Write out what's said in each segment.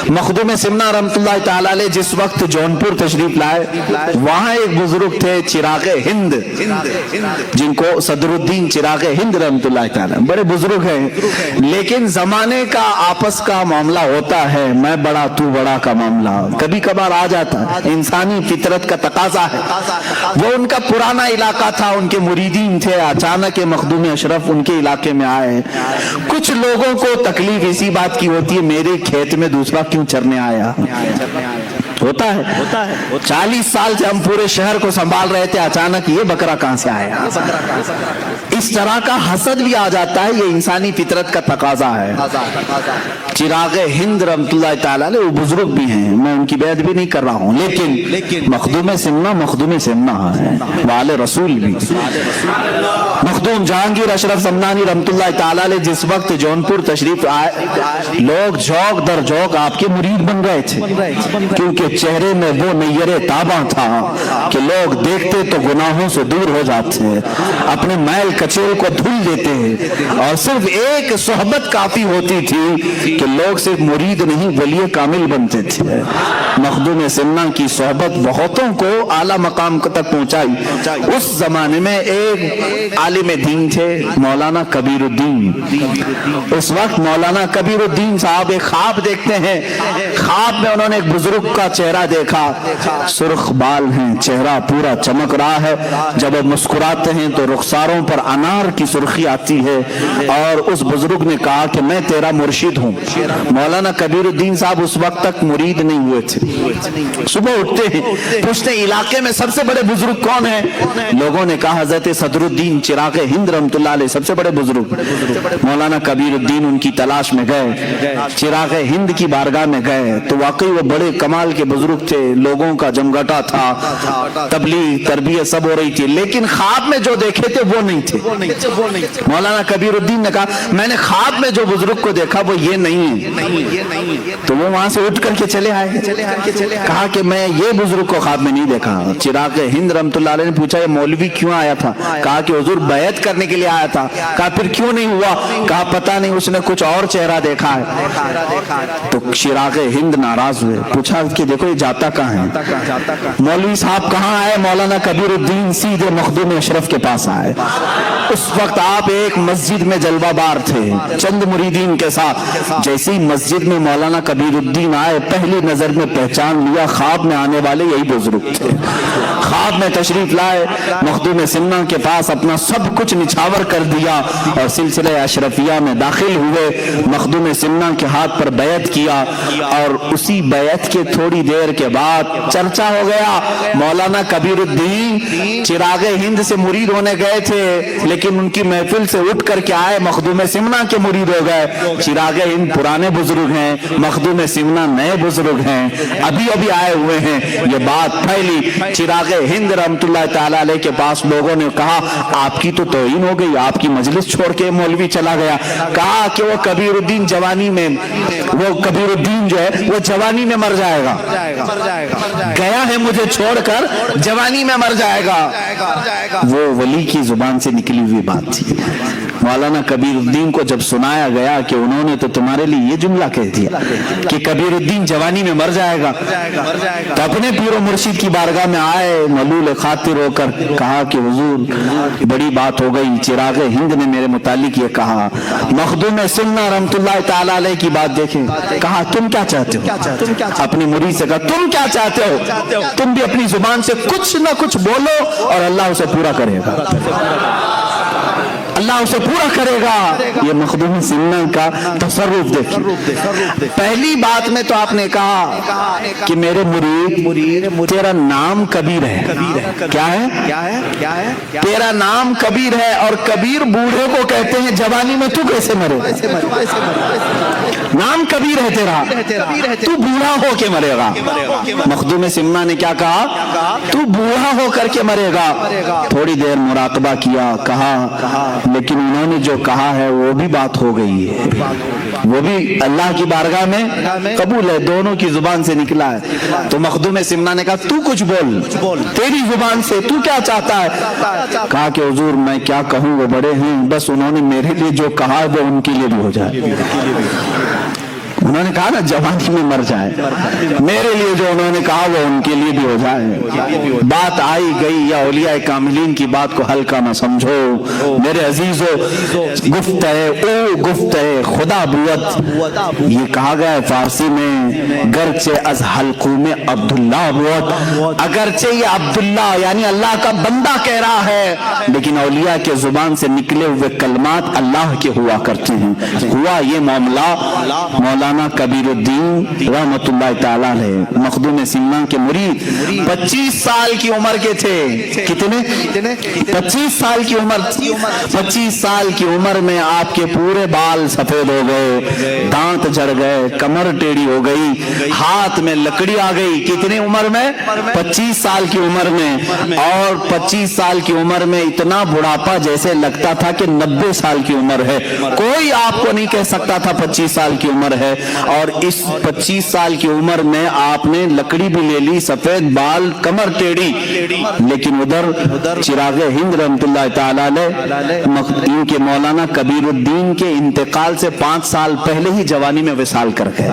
مخدوم سمنا رحمۃ اللہ تعالی علیہ جس وقت جونپور تشریف لائے، وہاں ایک بزرگ تھے چراغ ہند، جن کو صدر الدین چراغ ہند رحمۃ اللہ تعالی، بڑے بزرگ ہیں، لیکن زمانے کا آپس کا معاملہ ہوتا ہے، میں بڑا تو بڑا کا معاملہ کبھی کبھار آ جاتا ہے، انسانی فطرت کا تقاضا ہے۔ وہ ان کا پرانا علاقہ تھا، ان کے مریدین تھے، اچانک مخدوم اشرف ان کے علاقے میں آئے۔ کچھ لوگوں کو تکلیف اسی بات کی ہوتی ہے میرے کھیت میں دوسرا کیوں چرنے آیا، ہوتا ہے 40 سال سے ہم پورے شہر کو سنبھال رہے تھے، اچانک یہ بکرا کہاں سے آیا۔ اس طرح کا حسد بھی آ جاتا ہے، یہ انسانی فطرت کا تقاضا ہے۔ چراغ ہند رحمۃ اللہ تعالی علیہ وہ بزرگ بھی ہیں، میں ان کی بیعت بھی نہیں کر رہا ہوں، لیکن مخدوم سمنا ہے، والے رسول بھی۔ مخدوم جہانگیر اشرف سمنانی رحمۃ اللہ تعالی علیہ جس وقت جونپور تشریف آئے، لوگ جھوک در جھوک آپ کے مرید بن رہے تھے، کیونکہ چہرے میں وہ نیر تاباں تھا کہ لوگ دیکھتے تو گناہوں سے دور ہو جاتے، اپنے میل کچیل کو دھل دیتے، اور صرف ایک صحبت کافی ہوتی تھی کہ لوگ صرف مرید نہیں ولی کامل بنتے تھے۔ مخدوم سمنا کی صحبت بہتوں کو اعلیٰ مقام تک پہنچائی۔ اس زمانے میں ایک عالم دین تھے مولانا کبیر الدین۔ اس وقت مولانا کبیر الدین صاحب ایک خواب دیکھتے ہیں، خواب میں انہوں نے ایک بزرگ کا چہرہ دیکھا، سرخ بال ہیں، چہرہ پورا چمک رہا ہے، جب وہ مسکراتے ہیں تو رخساروں پر انار کی سرخی آتی ہے، اور اس بزرگ نے کہا کہ میں تیرا مرشد ہوں۔ مولانا کبیر الدین صاحب اس وقت تک مرید نہیں ہوئے تھے۔ صبح اٹھتے ہیں، پوچھتے ہیں علاقے میں سب سے بڑے بزرگ کون ہیں؟ لوگوں نے کہا حضرت صدر الدین چراغ ہند رحمۃ اللہ علیہ سب سے بڑے بزرگ۔ مولانا کبیر الدین ان کی تلاش میں گئے، چراغ ہند کی بارگاہ میں گئے تو واقعی وہ بڑے کمال کے بزرگ تھے، لوگوں کا جمگٹا تھا، تبلیغ تربیت سب ہو رہی تھی، لیکن خواب میں جو دیکھے تھے وہ نہیں تھے۔ مولانا کبیر الدین نے کہا میں نے خواب میں جو بزرگ کو دیکھا وہ یہ نہیں ہے، تو وہ وہاں سے اٹھ کر کے چلے آئے، کہا کہ میں یہ بزرگ کو خواب میں نہیں دیکھا۔ چراغ ہند رحمۃ اللہ علیہ نے پوچھا یہ مولوی کیوں آیا تھا؟ کہا کہ حضور بیعت کرنے کے لیے آیا تھا۔ کہا پھر کیوں نہیں ہوا؟ کہا پتہ نہیں، اس نے کچھ اور چہرہ دیکھا ہے۔ تو چراغ ہند ناراض ہوئے، پوچھا کہ دیکھو یہ جاتا کہاں ہے؟ مولوی صاحب کہاں آئے؟ مولانا کبیر الدین سیدھے مخدوم اشرف کے پاس آئے۔ اس وقت آپ ایک مسجد میں جلوہ بار تھے چند مریدین کے ساتھ، جیسی مسجد میں مولانا کبیر الدین آئے پہلی نظر میں پہچان لیا خواب میں آنے والے یہی بزرگ تھے۔ خواب میں تشریف لائے، مخدوم سمنا کے پاس اپنا سب کچھ نچھاور کر دیا اور سلسلہ اشرفیہ میں داخل ہوئے، مخدوم سمنا کے ہاتھ پر بیعت کیا، اور اسی بیعت کے تھوڑی دیر کے بعد چرچا ہو گیا مولانا کبیر الدین چراغ ہند سے مرید ہونے گئے تھے، لیکن ان کی محفل سے اٹھ کر کے آئے مخدوم سمنا کے مرید ہو گئے۔ چراغ ہند پرانے بزرگ ہیں، مخدوم سمنا نئے بزرگ ہیں، ابھی آئے ہوئے ہیں۔ یہ بات پھیلی، چراغ ہند رحمۃ اللہ تعالی علیہ کے پاس لوگوں نے کہا آپ کی تو توہین ہو گئی، آپ کی مجلس چھوڑ کے مولوی چلا گیا۔ کہا کہ وہ کبیر الدین جوانی میں، وہ کبیر الدین جو ہے وہ جوانی میں مر جائے گا، گیا ہے مجھے چھوڑ کر جوانی میں مر جائے گا۔ وہ ولی کی زبان سے نکلی ہوئی بات تھی۔ مولانا کبیر الدین کو جب سنایا گیا کہ انہوں نے تو تمہارے لیے یہ جملہ کہہ دیا کہ کبیر الدین جوانی میں مر جائے گا، تو اپنے پیر و مرشد کی بارگاہ میں آئے ملول خاطر ہو کر، کہا کہ حضور بڑی بات ہو گئی، چراغ ہند نے میرے متعلق یہ کہا۔ مخدوم سمنا رحمۃ اللہ تعالی علیہ کی بات دیکھیں، کہا تم کیا چاہتے ہو؟ اپنے مرید سے کہا تم کیا چاہتے ہو؟ تم بھی اپنی زبان سے کچھ نہ کچھ بولو اور اللہ اسے پورا کرے گا، اللہ اسے پورا کرے گا۔ یہ مخدوم سمنا کا تصرف دیکھیں۔ پہلی بات میں تو آپ نے کہا کہ میرے مرید تیرا نام کبیر ہے۔ کیا ہے؟ تیرا نام کبیر ہے، اور کبیر بوڑھے کو کہتے ہیں، جوانی میں تو کیسے مرے؟ نام کبیر ہے تیرا، تو بوڑھا ہو کے مرے گا۔ مخدوم سمنا نے کیا کہا؟ تو بوڑھا ہو کر کے مرے گا۔ تھوڑی دیر مراقبہ کیا، کہا لیکن انہوں نے جو کہا ہے وہ بھی بات ہو گئی ہے، وہ بھی اللہ کی بارگاہ میں قبول ہے، دونوں کی زبان سے نکلا ہے۔ تو مخدوم سمنا نے کہا تو کچھ بول، تیری زبان سے تو کیا چاہتا ہے؟ کہا کہ حضور میں کیا کہوں، وہ بڑے ہیں، بس انہوں نے میرے لیے جو کہا ہے وہ ان کے لیے بھی ہو جائے۔ انہوں نے کہا نا جوانی میں مر جائے، میرے لیے جو انہوں نے کہا وہ ان کے لیے بھی ہو جائے۔ بات آئی گئی، یا اولیاء کاملین کی بات کو ہلکا نہ سمجھو میرے عزیزو۔ گفت ہے او گفت ہے خدا بوت، یہ کہا گیا ہے فارسی میں، گرچہ از حلقوم عبداللہ بوت، اگرچہ یہ عبداللہ یعنی اللہ کا بندہ کہہ رہا ہے، لیکن اولیاء کے زبان سے نکلے ہوئے کلمات اللہ کے ہوا کرتے ہیں۔ ہوا یہ معاملہ مولانا کبیر الدین رحمت اللہ تعالیٰ علیہ مخدوم سمنا کے مرید 25 سال کی عمر کے تھے۔ کتنے؟ 25 سال کی عمر۔ 25 سال کی عمر میں آپ کے پورے بال سفید ہو گئے، دانت جھڑ گئے، کمر ٹیڑھی ہو گئی، ہاتھ میں لکڑی آ گئی۔ کتنے عمر میں؟ 25 سال کی عمر میں۔ اور 25 سال کی عمر میں اتنا بڑھاپا جیسے لگتا تھا کہ 90 سال کی عمر ہے۔ کوئی آپ کو نہیں کہہ سکتا تھا 25 سال کی عمر ہے۔ اور اس 25 سال کی عمر میں آپ نے لکڑی بھی لے لی، سفید بال، کمر ٹیڑھی، لیکن ادھر چراغ ہند رحمت اللہ تعالی علیہ ان کے مولانا کبیر الدین کے انتقال سے 5 سال پہلے ہی جوانی میں وصال کر گئے،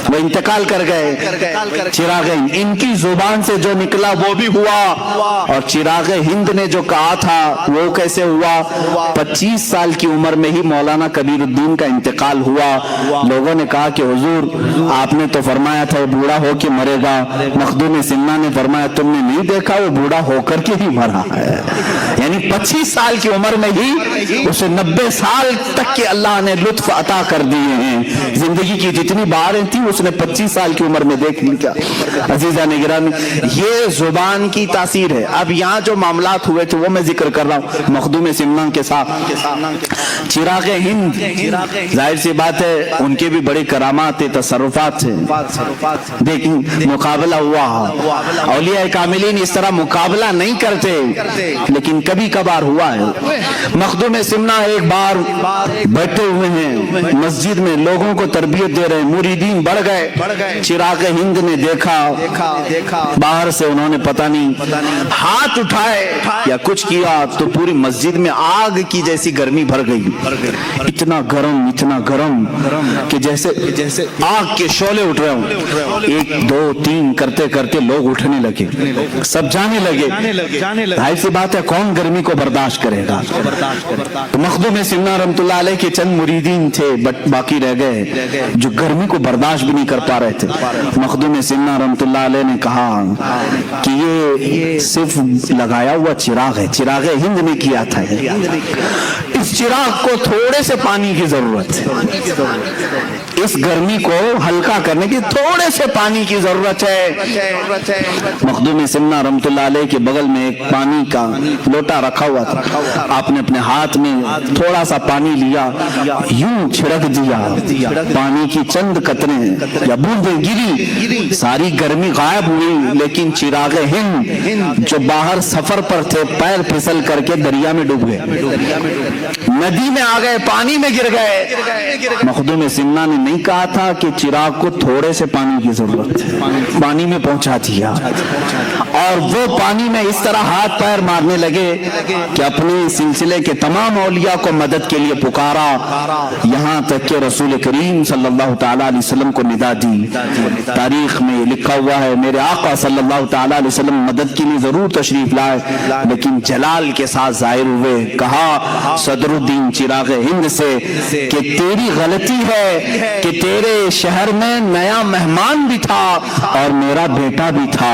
وہ انتقال کر گئے۔ چراغ ہند ان کی زبان سے جو نکلا وہ بھی ہوا، اور چراغ ہند نے جو کہا تھا وہ کیسے ہوا؟ 25 سال کی عمر میں ہی مولانا کبیر الدین کا انتقال ہوا۔ لوگوں نے کہا کہ حضور آپ نے تو فرمایا تھا وہ بوڑھا ہو کے مرے گا۔ مخدوم سمنا نے فرمایا تم نے نہیں دیکھا وہ بوڑھا ہو کر کے ہی مرا ہے، یعنی 25 سال کی عمر میں ہی اسے 90 سال تک کے اللہ نے لطف عطا کر دیے ہیں۔ زندگی کی جتنی باریں تھیں اس نے 25 سال کی عمر میں دیکھ لیا۔ عزیزان گرامی، یہ زبان کی تاثیر ہے۔ اب یہاں جو معاملات ہوئے تھے وہ میں ذکر کر رہا ہوں مخدوم سمنا کے ساتھ۔ چراغ ہند، ظاہر سی بات ہے ان کے بھی بڑے کرامات تھے، تصرفات تھے، دیکھیں مقابلہ ہوا۔ اولیاء کاملین اس طرح مقابلہ نہیں کرتے، لیکن کبھی کبھار ہوا ہے۔ مخدوم سمنا ایک بار بیٹھے ہوئے ہیں مسجد میں، لوگوں کو تربیت دے رہے ہیں، مریدین بڑھ گئے۔ چراغ ہند نے دیکھا، باہر سے انہوں نے پتہ نہیں ہاتھ اٹھائے یا کچھ کیا تو پوری مسجد میں آگ کی جیسی گرمی بھر گئی، اتنا گرم کہ جیسے آگ کے شعلے اٹھ رہے ہوں۔ 1 2 3 کرتے کرتے لوگ اٹھنے لگے، سب جانے لگے۔ ظاہر سی بات ہے کون گرمی کو برداشت کرے گا؟ تو مخدوم سمنا رحمت اللہ علیہ کے چند مریدین تھے باقی رہ گئے جو گرمی کو برداشت بھی نہیں کر پا رہے تھے۔ مخدوم سمنا رحمت اللہ علیہ نے کہا کہ یہ صرف لگایا ہوا چراغ ہے، چراغ ہند نے کیا تھا، اس چراغ کو تھوڑے سے پانی کی ضرورت ہے، اس گرمی کو ہلکا کرنے کی تھوڑے سے پانی کی ضرورت ہے۔ مخدوم سمنا رحمت اللہ علیہ کے بغل میں ایک پانی کا لوٹا رکھا ہوا تھا، آپ نے اپنے ہاتھ میں تھوڑا سا پانی لیا، یوں چھڑک دیا، پانی کی چند قطریں یا بوندیں گری، ساری گرمی غائب ہوئی، لیکن چراغ ہند جو باہر سفر پر تھے پیر پھسل کر کے دریا میں ڈوب گئے، ندی میں آ گئے، پانی میں گر گئے۔ مخدوم سمنا نے نہیں کہا تھا کہ چراغ کو تھوڑے سے پانی کی ضرورت ہے، پانی میں پہنچا دیا، اور وہ پانی میں اس طرح ہاتھ پیر مارنے لگے کہ اپنے سلسلے کے تمام اولیاء کو مدد کے لیے پکارا، یہاں تک کہ رسول کریم صلی اللہ تعالیٰ علیہ وسلم کو ندا دی۔ تاریخ میں لکھا ہوا ہے میرے آقا صلی اللہ تعالیٰ علیہ وسلم مدد کے لیے ضرور تشریف لائے، لیکن جلال کے ساتھ ظاہر ہوئے، کہا صدر الدین چراغ ہند سے کہ تیری غلطی ہے کہ تیرے شہر میں نیا مہمان بھی تھا اور میرا بیٹا بھی تھا،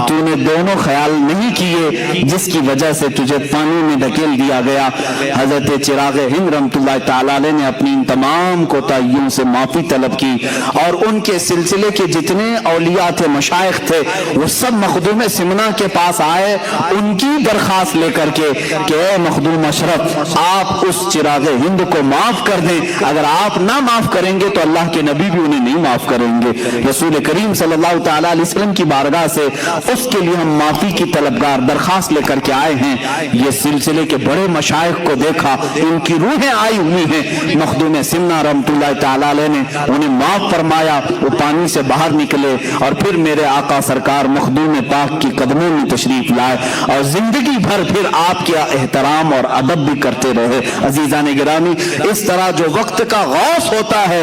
تو نے دونوں خیال نہیں کیے جس کی وجہ سے تجھے پانی میں دھکیل دیا گیا۔ حضرت چراغ ہند رحمت اللہ تعالیٰ علیہ نے اپنی ان تمام کوتاہیوں سے معافی طلب کی، اور ان کے سلسلے کے جتنے اولیاء تھے، مشائخ تھے، وہ سب مخدوم سمنا کے پاس آئے ان کی درخواست لے کر کے کہ اے مخدوم اشرف آپ اس چراغ ہند کو معاف کر دیں، اگر آپ نہ معاف کریں گے تو اللہ کے نبی بھی انہیں نہیں معاف کریں گے۔ رسول کریم صلی اللہ تعالیٰ علیہ وسلم کی بارگاہ سے اس کے لیے ہم معافی کی طلبگار درخواست لے کر کے آئے ہیں۔ یہ سلسلے کے بڑے مشائخ کو دیکھا، ان کی روحیں آئی ہوئی ہیں، مخدوم سمنا رحمت اللہ تعالیٰ علیہ نے انہیں معاف فرمایا، وہ پانی سے باہر نکلے اور پھر میرے آقا سرکار مخدوم پاک کی قدموں میں تشریف لائے اور زندگی بھر پھر آپ کا احترام اور ادب بھی کرتے رہے۔ عزیزان گرامی، اس طرح جو وقت کا غوث ہوتا ہے